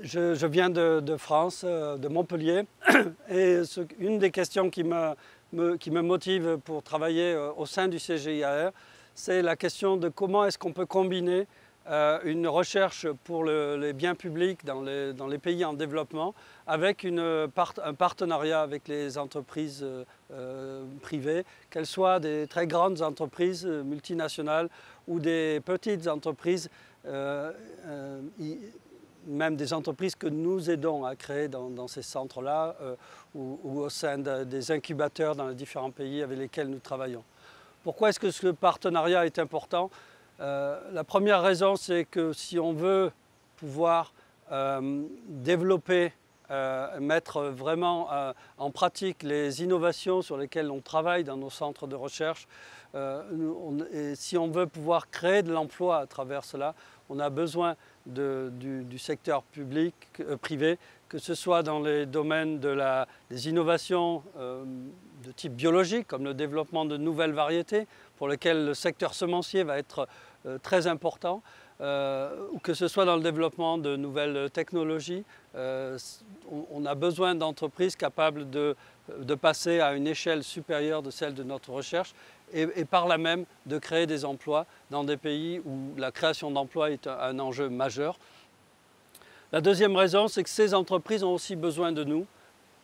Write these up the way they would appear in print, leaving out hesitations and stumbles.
Je viens de France, de Montpellier, et une des questions qui me motive pour travailler au sein du CGIAR, c'est la question de comment est-ce qu'on peut combiner une recherche pour les biens publics dans les pays en développement avec un partenariat avec les entreprises privées, qu'elles soient des très grandes entreprises multinationales ou des petites entreprises, même des entreprises que nous aidons à créer dans ces centres-là ou au sein des incubateurs dans les différents pays avec lesquels nous travaillons. Pourquoi est-ce que ce partenariat est important? La première raison, c'est que si on veut pouvoir développer, mettre vraiment en pratique les innovations sur lesquelles on travaille dans nos centres de recherche, et si on veut pouvoir créer de l'emploi à travers cela, on a besoin du secteur public, privé, que ce soit dans les domaines des innovations de type biologique, comme le développement de nouvelles variétés, pour lesquelles le secteur semencier va être très important, ou que ce soit dans le développement de nouvelles technologies. On a besoin d'entreprises capables de passer à une échelle supérieure de celle de notre recherche et par là même de créer des emplois dans des pays où la création d'emplois est un enjeu majeur. La deuxième raison, c'est que ces entreprises ont aussi besoin de nous,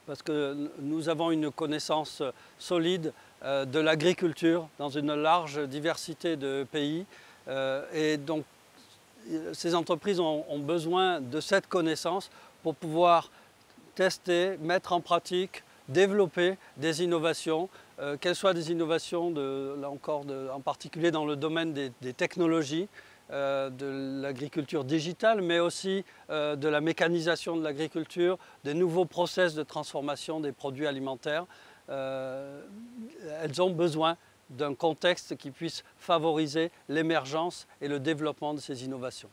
parce que nous avons une connaissance solide de l'agriculture dans une large diversité de pays. Et donc, ces entreprises ont besoin de cette connaissance pour pouvoir tester, mettre en pratique, développer des innovations, qu'elles soient des innovations, là encore, en particulier dans le domaine des technologies, de l'agriculture digitale, mais aussi de la mécanisation de l'agriculture, des nouveaux process de transformation des produits alimentaires. Elles ont besoin d'un contexte qui puisse favoriser l'émergence et le développement de ces innovations.